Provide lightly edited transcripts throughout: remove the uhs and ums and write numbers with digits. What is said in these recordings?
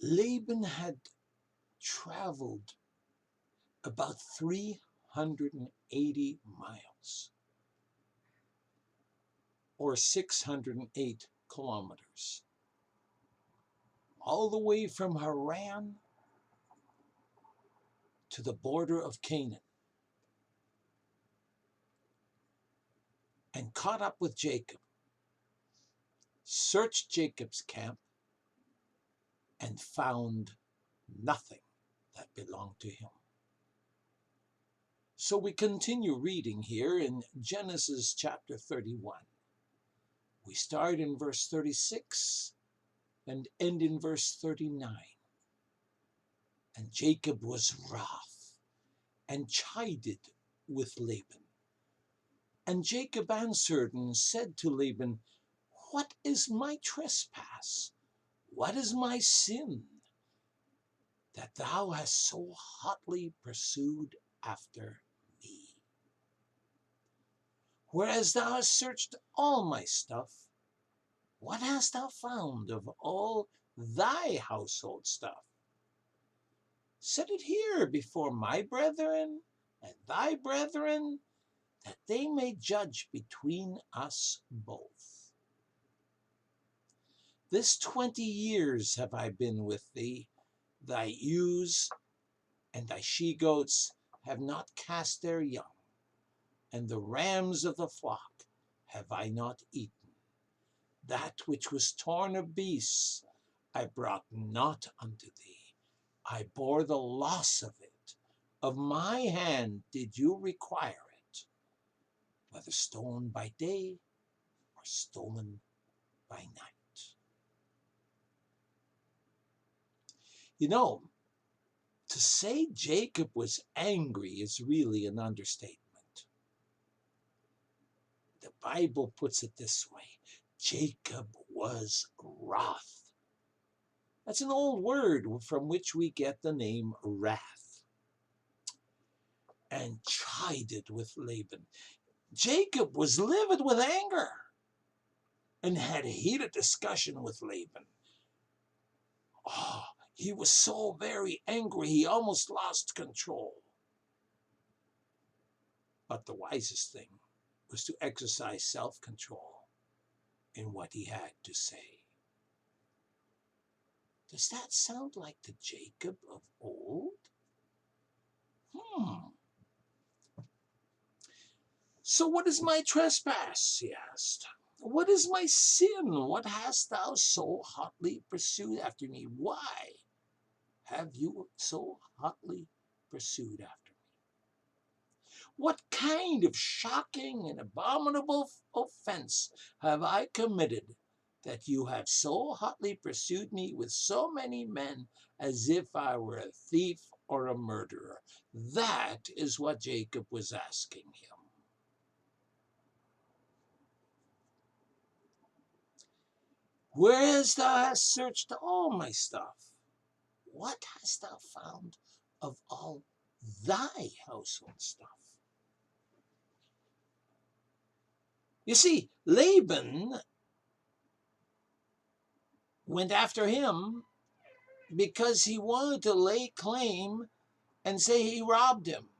Laban had traveled about 380 miles, or 608 kilometers, all the way from Haran to the border of Canaan, and caught up with Jacob, searched Jacob's camp, and found nothing that belonged to him. So we continue reading here in Genesis chapter 31. We start in verse 36 and end in verse 39. And Jacob was wroth and chided with Laban. And Jacob answered and said to Laban, What is my trespass? What is my sin, that thou hast so hotly pursued after me? Whereas thou hast searched all my stuff, what hast thou found of all thy household stuff? Set it here before my brethren and thy brethren, that they may judge between us both. This 20 years have I been with thee. Thy ewes and thy she-goats have not cast their young, and the rams of the flock have I not eaten. That which was torn of beasts I brought not unto thee. I bore the loss of it. Of my hand did you require it, whether stolen by day or stolen by night. You know, to say Jacob was angry is really an understatement. The Bible puts it this way: Jacob was wroth. That's an old word from which we get the name wrath. And chided with Laban. Jacob was livid with anger and had a heated discussion with Laban. Oh, he was so very angry he almost lost control. But the wisest thing was to exercise self-control in what he had to say. Does that sound like the Jacob of old? So what is my trespass, he asked. What is my sin? What hast thou so hotly pursued after me? Why have you so hotly pursued after me? What kind of shocking and abominable offense have I committed, that you have so hotly pursued me with so many men, as if I were a thief or a murderer? That is what Jacob was asking him. Whereas thou hast searched all my stuff, what hast thou found of all thy household stuff? You see, Laban went after him because he wanted to lay claim and say he robbed him.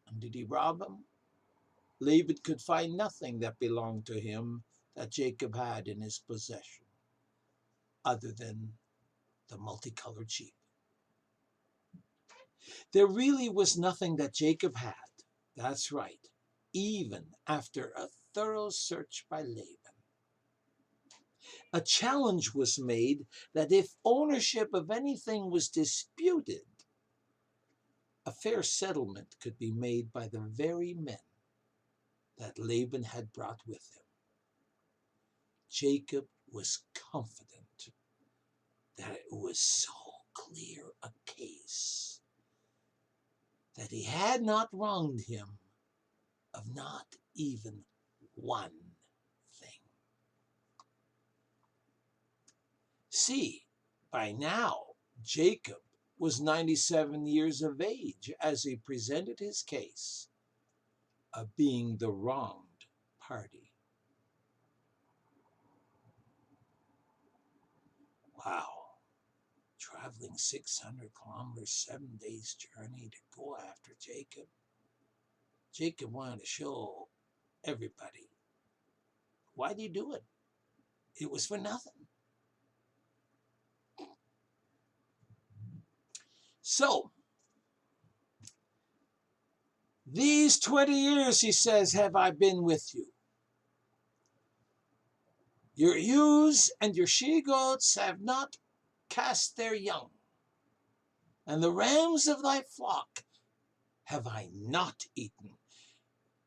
And did he rob him? Laban could find nothing that belonged to him that Jacob had in his possession, other than the multicolored sheep. There really was nothing that Jacob had. That's right, even after a thorough search by Laban. A challenge was made that if ownership of anything was disputed, a fair settlement could be made by the very men that Laban had brought with him. Jacob was confident that it was so clear a case that he had not wronged him of not even one thing. See, by now, Jacob was 97 years of age as he presented his case of being the wronged party. Wow. traveling 600 kilometers, 7 days journey to go after Jacob. Jacob wanted to show everybody. Why did he do it? It was for nothing. So, these 20 years, he says, have I been with you. Your ewes and your she-goats have not cast their young, and the rams of thy flock have I not eaten.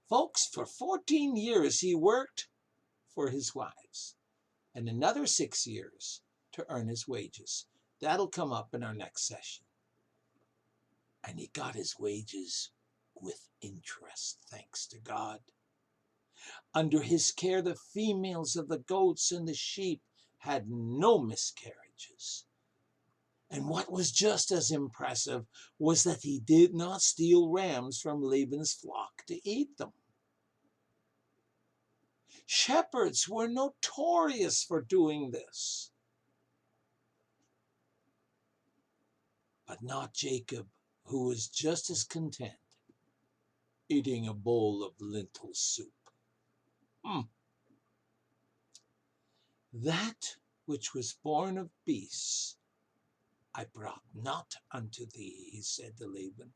Folks, for 14 years he worked for his wives, and another 6 years to earn his wages. That'll come up in our next session. And he got his wages with interest, thanks to God. Under his care, the females of the goats and the sheep had no miscarriages. And what was just as impressive was that he did not steal rams from Laban's flock to eat them. Shepherds were notorious for doing this. But not Jacob, who was just as content eating a bowl of lentil soup. That which was born of beasts I brought not unto thee, he said to Laban.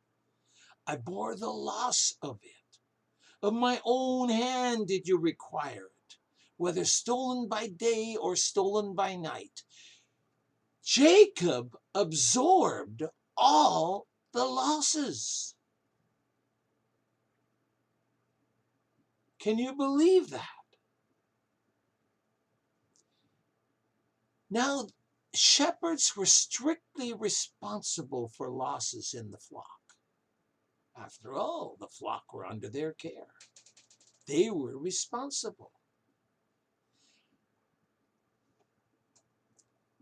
I bore the loss of it. Of my own hand did you require it, whether stolen by day or stolen by night. Jacob absorbed all the losses. Can you believe that? Now, shepherds were strictly responsible for losses in the flock. After all, the flock were under their care. They were responsible.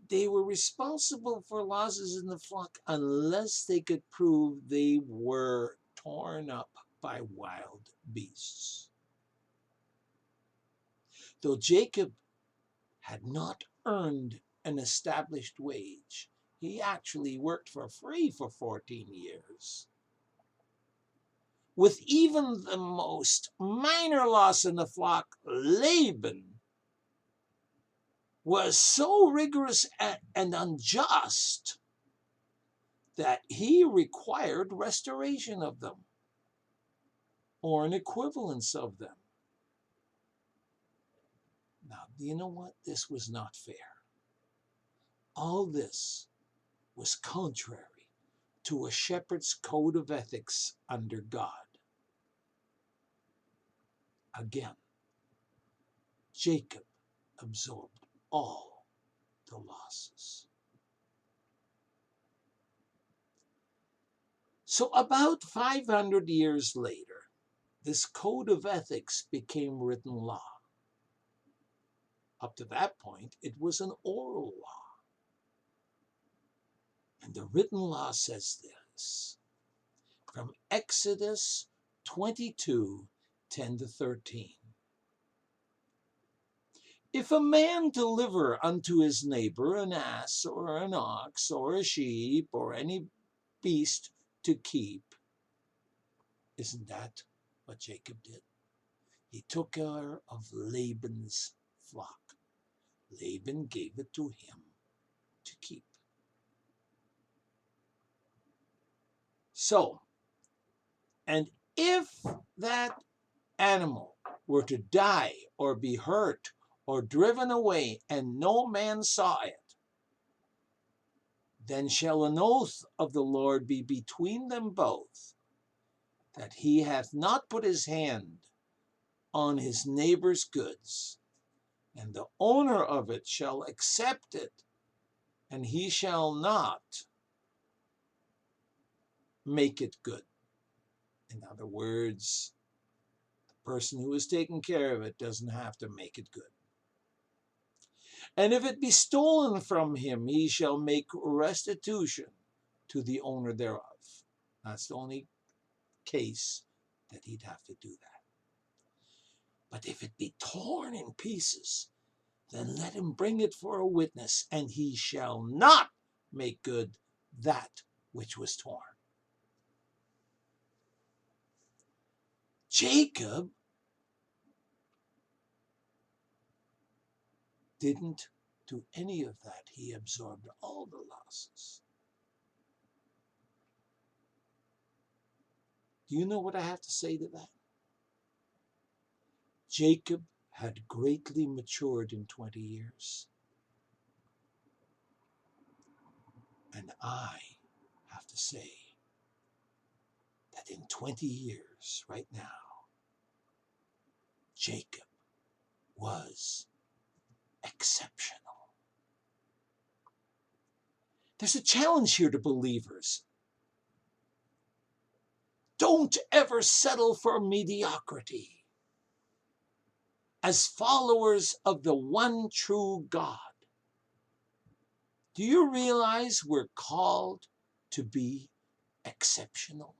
They were responsible for losses in the flock unless they could prove they were torn up by wild beasts. Though Jacob had not earned an established wage, he actually worked for free for 14 years. With even the most minor loss in the flock, Laban was so rigorous and unjust that he required restoration of them or an equivalence of them. Now, do you know what? This was not fair. All this was contrary to a shepherd's code of ethics under God. Again, Jacob absorbed all the losses. So about 500 years later, this code of ethics became written law. Up to that point, it was an oral law. And the written law says this, from Exodus 22, 10 to 13. If a man deliver unto his neighbor an ass or an ox or a sheep or any beast to keep, isn't that what Jacob did? He took care of Laban's flock. Laban gave it to him to keep. So, and if that animal were to die or be hurt or driven away, and no man saw it, then shall an oath of the Lord be between them both, that he hath not put his hand on his neighbor's goods, and the owner of it shall accept it, and he shall not make it good. In other words, the person who is taking care of it doesn't have to make it good. And if it be stolen from him, he shall make restitution to the owner thereof. That's the only case that he'd have to do that. But if it be torn in pieces, then let him bring it for a witness, and he shall not make good that which was torn. Jacob didn't do any of that. He absorbed all the losses. Do you know what I have to say to that? Jacob had greatly matured in 20 years. And I have to say that in 20 years, right now, Jacob was exceptional. There's a challenge here to believers. Don't ever settle for mediocrity. As followers of the one true God, do you realize we're called to be exceptional?